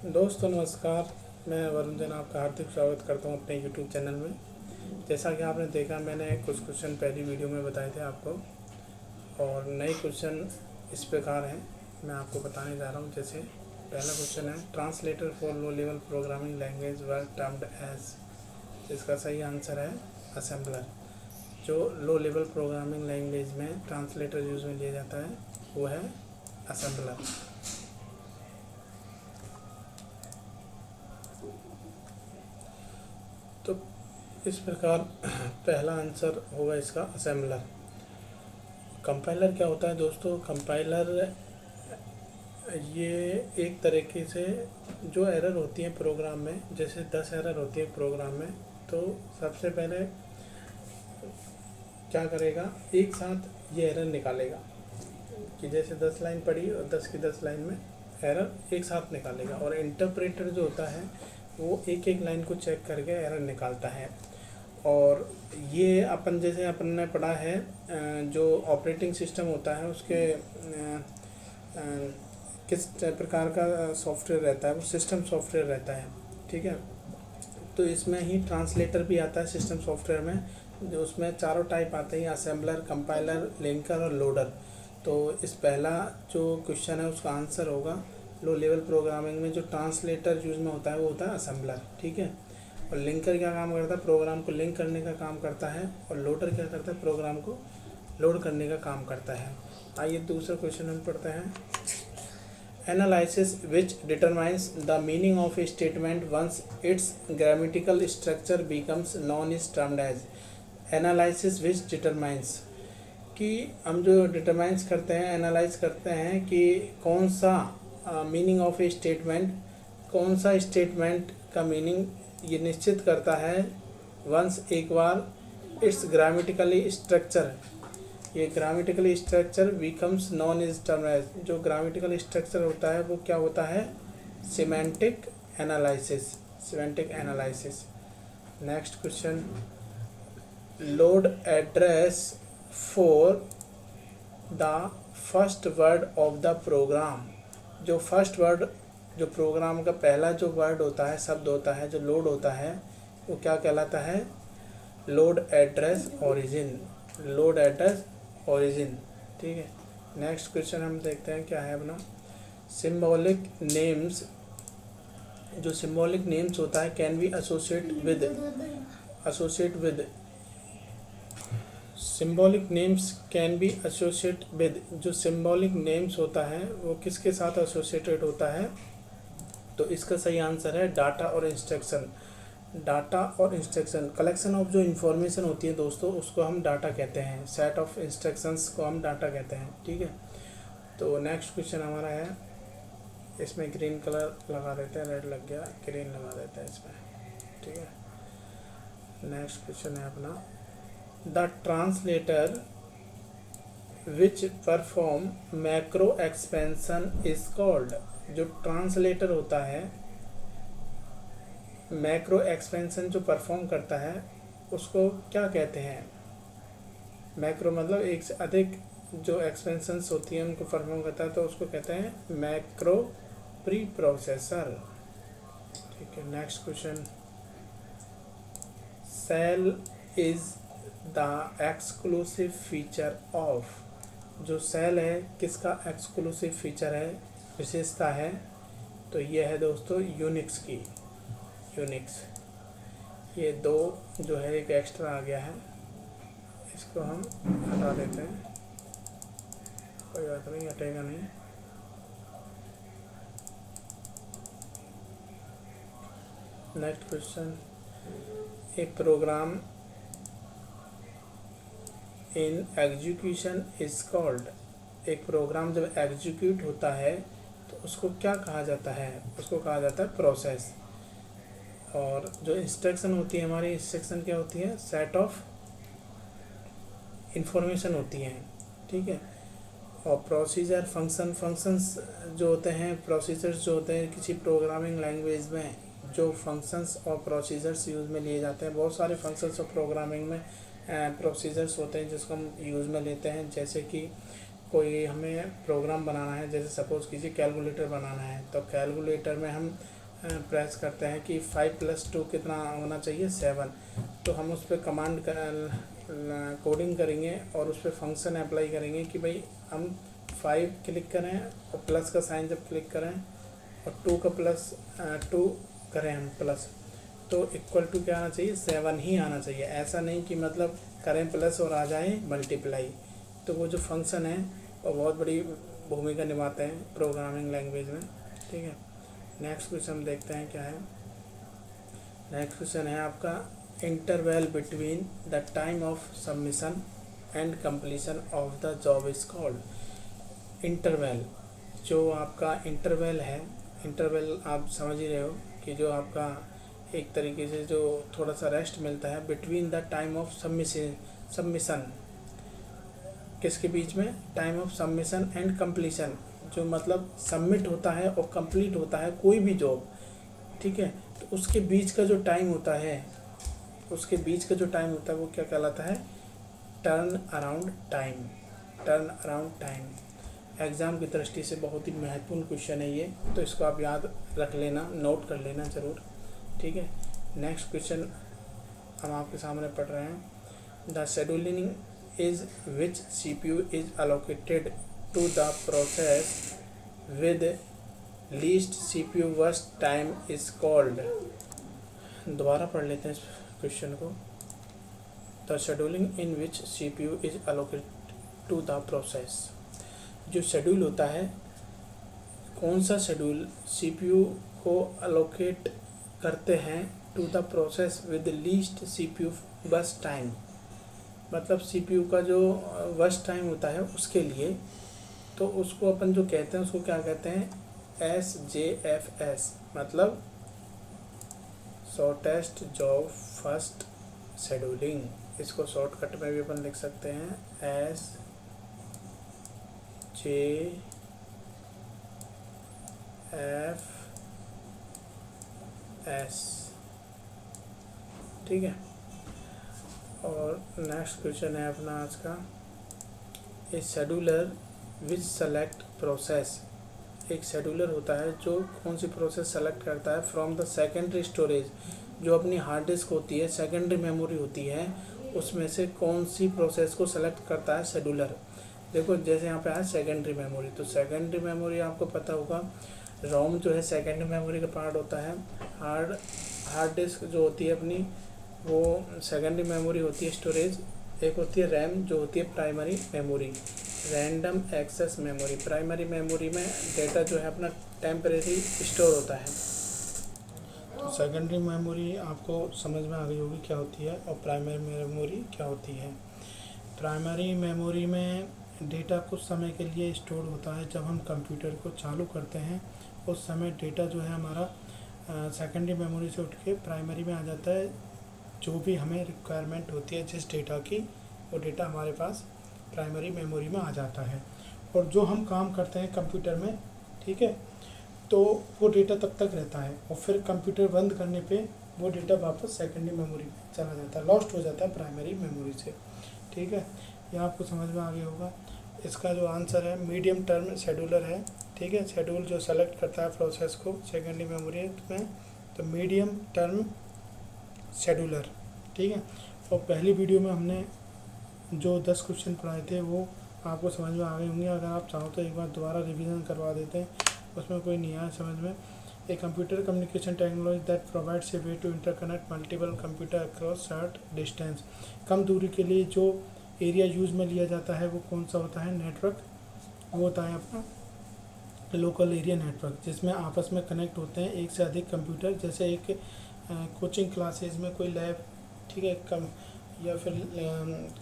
दोस्तों नमस्कार। मैं वरुण जैन आपका हार्दिक स्वागत करता हूं अपने यूट्यूब चैनल में। जैसा कि आपने देखा, मैंने कुछ क्वेश्चन पहली वीडियो में बताए थे आपको, और नए क्वेश्चन इस प्रकार हैं, मैं आपको बताने जा रहा हूं। जैसे पहला क्वेश्चन है, translator for low level programming language were termed as. इसका सही आंसर है असेंबलर। जो लो लेवल प्रोग्रामिंग लैंग्वेज में ट्रांसलेटर यूज़ में लिया जाता है वो है असेंबलर। तो इस प्रकार पहला आंसर होगा इसका असेंबलर। कंपाइलर क्या होता है दोस्तों? कंपाइलर ये एक तरीके से जो एरर होती है प्रोग्राम में, जैसे 10 एरर होती है प्रोग्राम में, तो सबसे पहले क्या करेगा, एक साथ ये एरर निकालेगा कि जैसे 10 लाइन पढ़ी और 10 की 10 लाइन में एरर एक साथ निकालेगा। और इंटरप्रेटर जो होता है वो एक एक लाइन को चेक करके एरर निकालता है। और ये जैसे अपन ने पढ़ा है, जो ऑपरेटिंग सिस्टम होता है उसके किस प्रकार का सॉफ्टवेयर रहता है, वो सिस्टम सॉफ्टवेयर रहता है। ठीक है, तो इसमें ही ट्रांसलेटर भी आता है सिस्टम सॉफ्टवेयर में, जो उसमें चारों टाइप आते हैं, असेंबलर, कंपाइलर, लिंकर और लोडर। तो इस पहला जो क्वेश्चन है उसका आंसर होगा, लो लेवल प्रोग्रामिंग में जो ट्रांसलेटर यूज में होता है वो होता है असेंबलर। ठीक है, और लिंकर क्या काम करता है? प्रोग्राम को लिंक करने का काम करता है। और लोडर क्या करता है? प्रोग्राम को लोड करने का काम करता है। आइए दूसरा क्वेश्चन हम पढ़ते हैं। Analysis which determines the meaning of a statement once its grammatical structure becomes known is termed as। Analysis which determines, कि हम जो डिटरमाइंस करते हैं, एनालाइज करते हैं कि कौन सा मीनिंग ऑफ ए स्टेटमेंट, कौन सा स्टेटमेंट का मीनिंग ये निश्चित करता है। वंस, एक बार, इट्स ग्रामेटिकली स्ट्रक्चर, ये grammatical structure becomes known is term as. जो ग्रामेटिकल स्ट्रक्चर होता है वो क्या होता है? Semantic analysis. Semantic analysis. Next question, load address for the first word of the program. जो फर्स्ट वर्ड, जो प्रोग्राम का पहला जो वर्ड होता है, शब्द होता है, जो लोड होता है, वो क्या कहलाता है? Load address origin. Load address origin. ठीक है, नेक्स्ट क्वेश्चन हम देखते हैं क्या है अपना। सिंबॉलिक नेम्स, जो सिंबॉलिक नेम्स होता है, can be associate with symbolic names can be associate with. जो सिंबॉलिक नेम्स होता है वो किसके साथ एसोसिएटेड होता है? तो इसका सही आंसर है डाटा और इंस्ट्रक्शन। डाटा और इंस्ट्रक्शन, कलेक्शन ऑफ जो इन्फॉर्मेशन होती है दोस्तों, उसको हम डाटा कहते हैं। सेट ऑफ इंस्ट्रक्शंस को हम डाटा कहते हैं। ठीक है, तो नेक्स्ट क्वेश्चन हमारा है, इसमें ग्रीन कलर लगा देते हैं, रेड लग गया, ग्रीन लगा देते हैं इसमें। ठीक है, नेक्स्ट क्वेश्चन है अपना, the translator which perform macro expansion is called. जो ट्रांसलेटर होता है, मैक्रो एक्सपेंशन जो परफॉर्म करता है, उसको क्या कहते हैं? मैक्रो मतलब एक से अधिक जो एक्सपेंशंस होती हैं उनको परफॉर्म करता है, तो उसको कहते हैं मैक्रो प्री प्रोसेसर। ठीक है, next question, cell is the exclusive feature of. जो सेल है किसका एक्सक्लूसिव फीचर है, विशेषता है? तो यह है दोस्तों यूनिक्स की। यूनिक्स, ये दो जो है एक एक्स्ट्रा आ गया है, इसको हम हटा देते हैं, कोई बात नहीं, हटेगा नहीं। नेक्स्ट क्वेश्चन, एक program in execution is called. एक प्रोग्राम जब एग्जीक्यूट होता है तो उसको क्या कहा जाता है? उसको कहा जाता है प्रोसेस। और जो इंस्ट्रक्शन होती है हमारी, इंस्ट्रक्शन क्या होती है? सेट ऑफ इंफॉर्मेशन होती हैं। ठीक है, और प्रोसीजर, फंक्शंस जो होते हैं, प्रोसीजर्स जो होते हैं किसी प्रोग्रामिंग लैंग्वेज में, जो फंक्शंस और प्रोसीजर्स यूज़ में लिए जाते हैं। बहुत सारे फंक्शंस और प्रोग्रामिंग में प्रोसीजर्स होते हैं जिसको हम यूज़ में लेते हैं, जैसे कि कोई हमें प्रोग्राम बनाना है, जैसे सपोज़ कीजिए कैलकुलेटर बनाना है, तो कैलकुलेटर में हम प्रेस करते हैं कि 5 + 2 कितना होना चाहिए, 7। तो हम उस पर कमांड कोडिंग करेंगे और उस पर फंक्शन अप्लाई करेंगे कि भाई हम 5 क्लिक करें और प्लस का साइन जब क्लिक करें और 2 का प्लस 2 करें हम प्लस, तो इक्वल टू क्या आना चाहिए, 7 ही आना चाहिए। ऐसा नहीं कि मतलब करें प्लस और आ जाए मल्टीप्लाई। तो वो जो फंक्शन है वो बहुत बड़ी भूमिका निभाते हैं प्रोग्रामिंग लैंग्वेज में, ठीक है। नेक्स्ट क्वेश्चन हम देखते हैं क्या है। नेक्स्ट क्वेश्चन है आपका, interval between the time of submission and completion of the job is called. Interval, जो आपका इंटरवल है, इंटरवल आप समझ ही रहे हो कि जो आपका एक तरीके से जो थोड़ा सा रेस्ट मिलता है between the time of submission, किसके बीच में, time of submission and completion, जो मतलब सबमिट होता है और कंप्लीट होता है कोई भी जॉब, ठीक है। तो उसके बीच का जो टाइम होता है, उसके बीच का जो टाइम होता है वो क्या कहलाता है, turn around time. Turn around time exam की दृष्टि से बहुत ही महत्वपूर्ण क्वेश्चन है ये, तो इसको आप याद रख लेना, नोट कर लेना ज़रूर, ठीक है। नेक्स्ट क्वेश्चन हम आपके सामने पढ़ रहे हैं, the scheduling is which CPU is allocated to the process with least CPU burst time is called। दोबारा पढ़ लेते हैं इस क्वेश्चन को। The scheduling in which CPU is allocated to the process, जो शेड्यूल होता है, कौन सा शेड्यूल CPU को अलोकेट करते हैं to the process with least CPU burst time, मतलब CPU का जो वर्स्ट टाइम होता है उसके लिए, तो उसको अपन जो कहते हैं उसको क्या कहते हैं, SJFS, मतलब शॉर्टेस्ट जॉब फर्स्ट शेड्यूलिंग। इसको शॉर्टकट में भी अपन लिख सकते हैं SJFS, ठीक है। और नेक्स्ट क्वेश्चन है अपना आज का, ए शेड्यूलर विच सेलेक्ट प्रोसेस, एक शेड्यूलर होता है जो कौन सी प्रोसेस सेलेक्ट करता है फ्रॉम द सेकेंडरी स्टोरेज, जो अपनी हार्ड डिस्क होती है, सेकेंडरी मेमोरी होती है, उसमें से कौन सी प्रोसेस को सेलेक्ट करता है शेड्यूलर। देखो जैसे यहाँ पे है सेकेंडरी मेमोरी, तो सेकेंडरी मेमोरी आपको पता होगा, रोम जो है सेकेंडरी मेमोरी का पार्ट होता है, हार्ड डिस्क जो होती है अपनी वो सेकेंडरी मेमोरी होती है स्टोरेज, एक होती है रैम जो होती है primary memory, random access memory. Primary memory में डेटा जो है अपना टेम्परेरी स्टोर होता है। तो सेकेंडरी मेमोरी आपको समझ में आ गई होगी क्या होती है और प्राइमरी मेमोरी क्या होती है। प्राइमरी मेमोरी में डेटा कुछ समय के लिए स्टोर होता है, जब हम कंप्यूटर को चालू करते हैं उस समय डेटा जो है हमारा सेकेंडरी मेमोरी से उठ के प्राइमरी में आ जाता है, जो भी हमें रिक्वायरमेंट होती है जिस डेटा की, वो डेटा हमारे पास प्राइमरी मेमोरी में आ जाता है। और जो हम काम करते हैं कंप्यूटर में, ठीक है, तो वो डेटा तब तक रहता है और फिर कंप्यूटर बंद करने पे वो डेटा वापस सेकेंडरी मेमोरी में चला जाता है, लॉस्ट हो जाता है प्राइमरी मेमोरी से, ठीक है। यह आपको समझ में आ गया होगा। इसका जो आंसर है मीडियम टर्म शेड्यूलर है, ठीक है। शेड्यूल जो सेलेक्ट करता है प्रोसेस को सेकेंडरी मेमोरी में, तो मीडियम टर्म शेड्यूलर, ठीक है। और पहली वीडियो में हमने जो 10 क्वेश्चन पढ़ाए थे वो आपको समझ में आ गए होंगे। अगर आप चाहो तो एक बार दोबारा रिवीजन करवा देते हैं, उसमें कोई नहीं आया समझ में। A computer communication technology that provides a way to interconnect multiple computer across short distance. कम दूरी के लिए जो एरिया यूज़ में लिया जाता है वो कौन सा होता है, नेटवर्क। वो होता है अपना लोकल एरिया नेटवर्क, जिसमें आपस में कनेक्ट होते हैं एक से अधिक कंप्यूटर, जैसे एक कोचिंग क्लासेज में कोई लैब, ठीक है, कम या फिर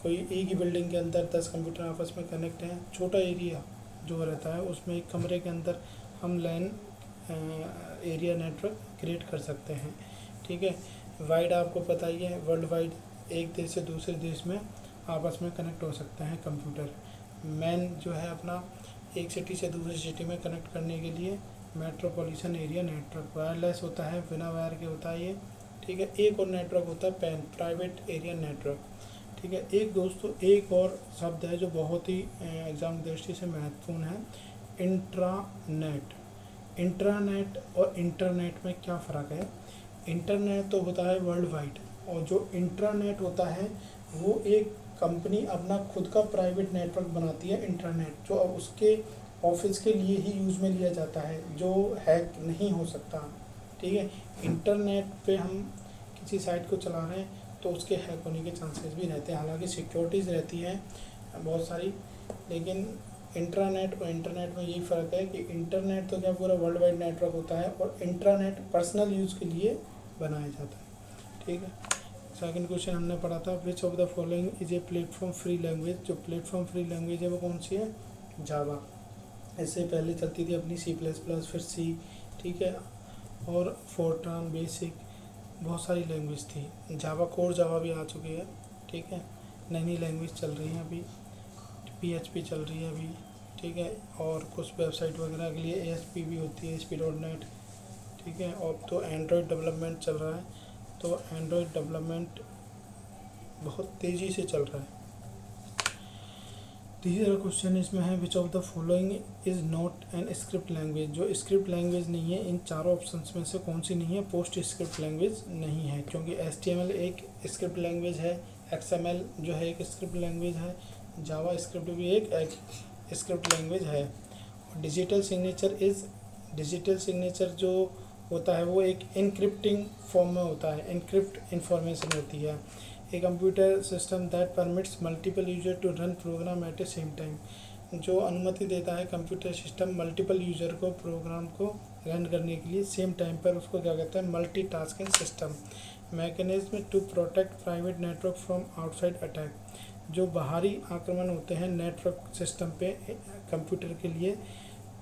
कोई एक ही बिल्डिंग के अंदर 10 कंप्यूटर आपस में कनेक्ट हैं, छोटा एरिया जो रहता है उसमें एक कमरे के अंदर हम लैन एरिया नेटवर्क क्रिएट कर सकते हैं, ठीक है। वाइड आपको पता ही है, वर्ल्ड वाइड एक देश से दूसरे देश में आपस में कनेक्ट हो सकते हैं कंप्यूटर। मैन जो है अपना एक सिटी से दूसरी सिटी में कनेक्ट करने के लिए मेट्रोपॉलिटन एरिया नेटवर्क। वायरलेस होता है, बिना वायर के होता है ये, ठीक है। एक और नेटवर्क होता है पैन, प्राइवेट एरिया नेटवर्क, ठीक है। एक दोस्तों एक और शब्द है जो बहुत ही एग्जाम की दृष्टि से महत्वपूर्ण है, इंट्रानेट। इंट्रानेट और इंटरनेट में क्या फ़र्क है? इंटरनेट तो होता है वर्ल्ड वाइड, और जो इंट्रानेट होता है वो एक कंपनी अपना खुद का प्राइवेट नेटवर्क बनाती है इंटरनेट, जो अब उसके ऑफिस के लिए ही यूज़ में लिया जाता है, जो हैक नहीं हो सकता। ठीक है। इंटरनेट पे हम किसी साइट को चला रहे हैं तो उसके हैक होने के चांसेस भी रहते हैं, हालांकि सिक्योरिटीज़ रहती हैं बहुत सारी, लेकिन इंट्रानेट और इंटरनेट में यही फ़र्क है कि इंटरनेट तो क्या पूरा वर्ल्ड वाइड नेटवर्क होता है, और इंट्रानेट पर्सनल यूज़ के लिए बनाया जाता है। ठीक है। सेकंड क्वेश्चन हमने पढ़ा था, which of the following is a platform free language. जो प्लेटफॉर्म फ्री लैंग्वेज है वो कौन सी है? जावा। इससे पहले चलती थी अपनी सी प्लस प्लस, फिर सी, ठीक है, और फोर्ट्रान, बेसिक, बहुत सारी लैंग्वेज थी। जावा कोर जावा भी आ चुकी है। ठीक है। नई नई लैंग्वेज चल रही हैं अभी, PHP चल रही है अभी। ठीक है। और कुछ वेबसाइट वगैरह के लिए ASP भी होती है, ASP.NET। ठीक है। और तो एंड्रॉयड डेवलपमेंट चल रहा है, तो एंड्रॉयड डेवलपमेंट बहुत तेज़ी से चल रहा है। तीसरा क्वेश्चन इसमें है, which of the following is not an script language. जो स्क्रिप्ट लैंग्वेज नहीं है, इन चारों ऑप्शंस में से कौन सी नहीं है? पोस्ट स्क्रिप्ट लैंग्वेज नहीं है, क्योंकि HTML एक स्क्रिप्ट लैंग्वेज है, XML जो है एक स्क्रिप्ट लैंग्वेज है, जावा स्क्रिप्ट भी एक स्क्रिप्ट लैंग्वेज है। और डिजिटल सिग्नेचर जो होता है वो एक इनक्रिप्टिंग फॉर्म में होता है, इनक्रिप्ट इंफॉर्मेशन होती है। A computer system that permits multiple user to run program at a same time. जो अनुमति देता है कंप्यूटर सिस्टम मल्टीपल यूजर को प्रोग्राम को रन करने के लिए सेम टाइम पर, उसको क्या कहते हैं? Multitasking system. Mechanism to protect private network from outside attack. जो बाहरी आक्रमण होते हैं नेटवर्क सिस्टम पे कंप्यूटर के लिए,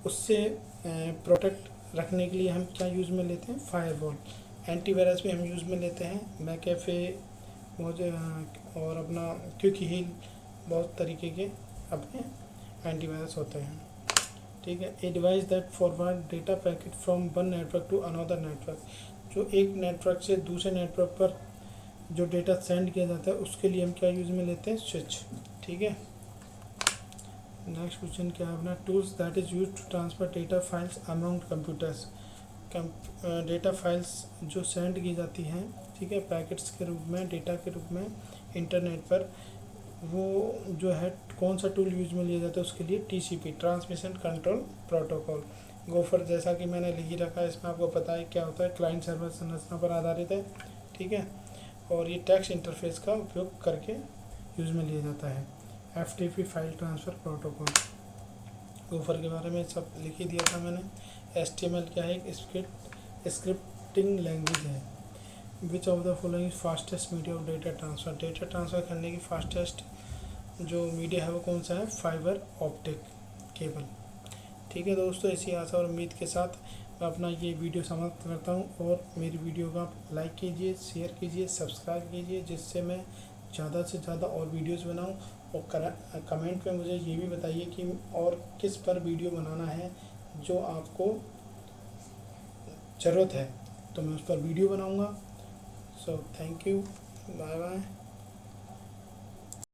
उससे प्रोटेक्ट रखने के लिए हम क्या यूज़ में लेते हैं? फायरवॉल। एंटीवायरस भी हम यूज़ में लेते हैं, मैकेफे और अपना क्विक हील, बहुत तरीके के अपने एंटीवायरस होते हैं। ठीक है। A device that forward data packet from one network to another network. जो एक नेटवर्क से दूसरे नेटवर्क पर जो डेटा सेंड किया जाता है उसके लिए हम क्या यूज़ में लेते हैं? स्विच। ठीक है। नेक्स्ट क्वेश्चन क्या है अपना, tools that is use to transfer data files among computers. Data files जो सेंड की जाती हैं, ठीक है, पैकेट्स के रूप में, डेटा के रूप में इंटरनेट पर, वो जो है कौन सा टूल यूज में लिया जाता है? उसके लिए TCP, transmission control protocol. Gopher जैसा कि मैंने लिख ही रखा है, इसमें आपको पता है क्या होता है, क्लाइंट सर्वर संरचना पर आधारित है। ठीक है। और ये टेक्स्ट इंटरफेस का उपयोग करके यूज में लिया जाता है। FTP file transfer protocol, Gopher के बारे में सब लिख ही दिया था मैंने। HTML क्या है? एक स्क्रिप्टिंग लैंग्वेज है। Which of the following fastest media of data transfer. Data transfer करने की फास्टेस्ट जो मीडिया है वो कौन सा है? Fibre optic cable. ठीक है दोस्तों, इसी आशा और उम्मीद के साथ मैं अपना ये वीडियो समाप्त करता हूँ, और मेरी वीडियो को आप लाइक कीजिए, शेयर कीजिए, सब्सक्राइब कीजिए, जिससे मैं ज़्यादा से ज़्यादा और वीडियोस बनाऊँ। और कमेंट में मुझे ये भी बताइए कि और किस पर वीडियो बनाना है जो आपको ज़रूरत है, तो मैं उस पर वीडियो बनाऊँगा। So thank you, bye bye.